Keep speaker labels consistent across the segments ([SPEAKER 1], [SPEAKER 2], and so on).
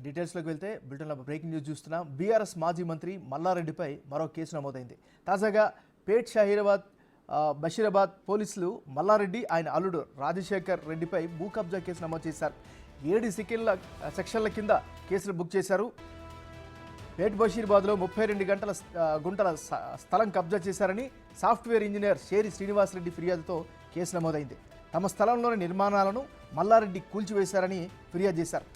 [SPEAKER 1] డీటెయిల్స్లోకి వెళ్తే బ్రిటన్లో బ్రేకింగ్ న్యూస్ చూస్తున్నాం. బీఆర్ఎస్ మాజీ మంత్రి మల్లారెడ్డిపై మరో కేసు నమోదైంది. తాజాగా పేట్ బషీరాబాద్ పోలీసులు మల్లారెడ్డి ఆయన అల్లుడు రాజశేఖర్ రెడ్డిపై భూ కబ్జా కేసు నమోదు చేశారు. 7 సెక్షన్ల కింద కేసులు బుక్ చేశారు. పేట్ బషీరాబాద్లో 32 గుంటల స్థలం కబ్జా చేశారని సాఫ్ట్వేర్ ఇంజనీర్ షేరి శ్రీనివాసరెడ్డి ఫిర్యాదుతో కేసు నమోదైంది. తమ స్థలంలోని నిర్మాణాలను మల్లారెడ్డి కూల్చివేశారని ఫిర్యాదు చేశారు.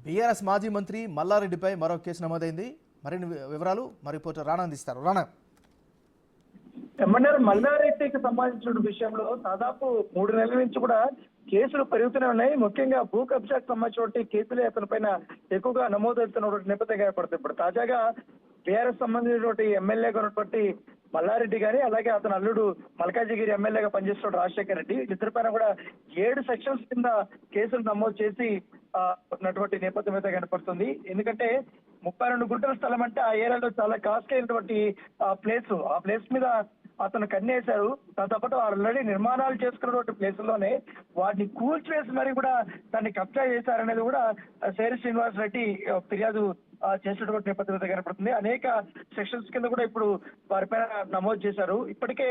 [SPEAKER 1] బీఆర్ఎస్ మాజీ మంత్రి మల్లారెడ్డిపై మరో కేసు నమోదైంది. మరిన్ని వివరాలు మా రిపోర్టర్ రాణా అందిస్తారు. రాణా,
[SPEAKER 2] ఎమ్మెల్యే మల్లారెడ్డికి సంబంధించిన విషయంలో దాదాపు 3 నెలల నుంచి కూడా కేసులు పెరుగుతూనే ఉన్నాయి. ముఖ్యంగా భూ కబ్జాకు సంబంధించిన కేసులే అతని పైన ఎక్కువగా నమోదవుతున్నటువంటి నేపథ్యంగా ఏర్పడుతుంది. ఇప్పుడు తాజాగా బీఆర్ఎస్ సంబంధించినటువంటి ఎమ్మెల్యేగా ఉన్నటువంటి మల్లారెడ్డి గాని, అలాగే అతని అల్లుడు మల్కాజిగిరి ఎమ్మెల్యేగా పనిచేస్తున్న రాజశేఖర్ రెడ్డి, ఇద్దరిపైన కూడా 7 సెక్షన్స్ కింద కేసులు నమోదు చేసి ఉన్నటువంటి నేపథ్యం అయితే కనపడుతుంది. ఎందుకంటే 32 గుంటల స్థలం అంటే ఆ ఏరియాలో చాలా కాస్ట్ అయినటువంటి ప్లేస్. ఆ ప్లేస్ మీద అతను కన్నేశారు. దాంతో పాటు ఆల్రెడీ నిర్మాణాలు చేసుకున్నటువంటి ప్లేసుల్లోనే వాటిని కూల్చివేసి మరి కూడా దాన్ని కబ్జా చేశారనేది కూడా శేరి శ్రీనివాస్ రెడ్డి ఫిర్యాదు చేసినటువంటి నేపథ్యం కనపడుతుంది. అనేక సెక్షన్స్ కింద కూడా ఇప్పుడు వారిపైన నమోదు చేశారు. ఇప్పటికే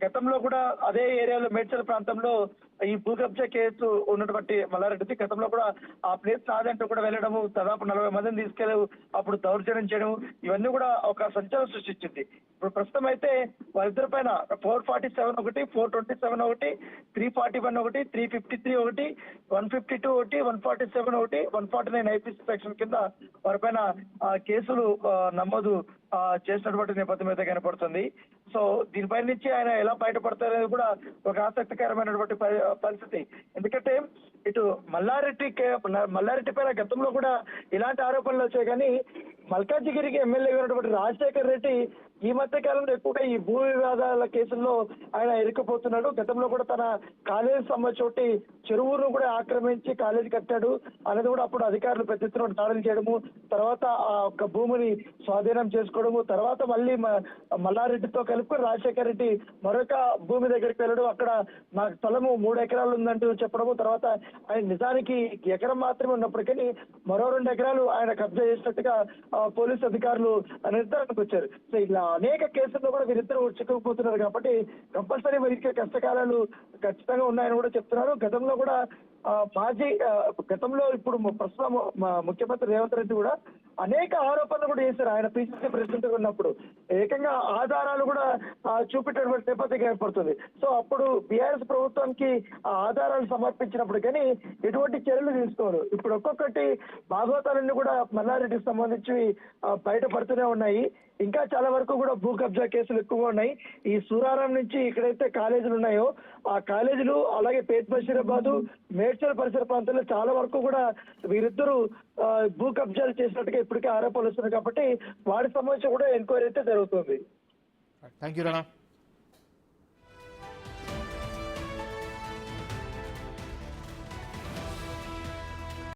[SPEAKER 2] గతంలో కూడా అదే ఏరియాలో మేడ్చల్ ప్రాంతంలో ఈ భూ కబ్జా కేసు ఉన్నటువంటి మల్లారెడ్డి గతంలో కూడా ఆ ప్లేస్ నాదంటూ కూడా వెళ్ళడము, దాదాపు 40 మందిని తీసుకెళ్లి అప్పుడు దౌర్జన్యం చేయడం, ఇవన్నీ కూడా ఒక సంచలనం సృష్టించింది. ఇప్పుడు ప్రస్తుతం అయితే వారిద్దరి పైన 447 ఒకటి, 427 ఒకటి, 341 ఒకటి, 353 ఒకటి, 152 ఒకటి, 147 ఒకటి, 149 ఐపీసీ సెక్షన్ కింద వారిపైన కేసులు నమోదు చేసినటువంటి నేపథ్యం అయితే కనపడుతుంది. సో దీనిపై నుంచి ఆయన ఎలా బయటపడతారనేది కూడా ఒక ఆసక్తికరమైనటువంటి పరిస్థితి. ఎందుకంటే ఇటు మల్లారెడ్డి పైన గతంలో కూడా ఇలాంటి ఆరోపణలు వచ్చాయి. కానీ మల్కాజిగిరికి ఎమ్మెల్యే ఉన్నటువంటి రాజశేఖర్ రెడ్డి ఈ మధ్య కాలంలో ఎక్కువగా ఈ భూ వివాదాల కేసుల్లో ఆయన ఇరుక్కుపోతున్నాడు. గతంలో కూడా తన కాలేజీ సంబంధించి చెరువును కూడా ఆక్రమించి కాలేజీ కట్టాడు అనేది కూడా అప్పుడు అధికారులు పెద్ద ఎత్తున దాడులు చేయడము, తర్వాత ఆ ఒక్క భూమిని స్వాధీనం చేసుకోవడము, తర్వాత మళ్ళీ మల్లారెడ్డితో కలుపుకొని రాజశేఖర్ రెడ్డి మరొక భూమి దగ్గరికి వెళ్ళడం, అక్కడ నాకు స్థలము 3 ఎకరాలు ఉందంటూ చెప్పడము, తర్వాత ఆయన నిజానికి ఎకరం మాత్రమే ఉన్నప్పటికీ మరో 2 ఎకరాలు ఆయన కబ్జా చేసినట్టుగా పోలీసు అధికారులు నిర్ధారణకు వచ్చారు. సో ఇలా అనేక కేసుల్లో కూడా వీరిద్దరూ చిక్కుకుపోతున్నారు. కాబట్టి కంపల్సరీ వీరికి కష్టకాలాలు ఖచ్చితంగా ఉన్నాయని కూడా చెప్తున్నారు. గతంలో కూడా గతంలో ఇప్పుడు ప్రస్తుతం ముఖ్యమంత్రి రేవంత్ రెడ్డి కూడా అనేక ఆరోపణలు కూడా చేశారు. ఆయన పిసిసి ప్రెసిడెంట్ గా ఉన్నప్పుడు ఏకంగా ఆధారాలు కూడా చూపెట్టేటువంటి నేపథ్యం ఏర్పడుతుంది. సో అప్పుడు బీఆర్ఎస్ ప్రభుత్వానికి ఆ ఆధారాలు సమర్పించినప్పుడు కానీ ఎటువంటి చర్యలు తీసుకోరు. ఇప్పుడు ఒక్కొక్కటి భాగవతాలన్నీ కూడా మల్లారెడ్డికి సంబంధించి బయటపడుతూనే ఉన్నాయి. ఇంకా చాలా వరకు కూడా భూ కబ్జా కేసులు ఎక్కువగా ఉన్నాయి. ఈ సూరారం నుంచి ఇక్కడైతే కాలేజీలు ఉన్నాయో ఆ కాలేజీలు, అలాగే పేట్ బషీరాబాదు, మేడ్చల్ పరిసర ప్రాంతాల్లో చాలా వరకు కూడా వీరిద్దరూ భూ కబ్జాలు చేసినట్టుగా ఇప్పటికే ఆరోపణలు వస్తున్నాయి. కాబట్టి వాటికి సంబంధించి కూడా ఎంక్వైరీ అయితే జరుగుతుంది.
[SPEAKER 1] Thank you Rana.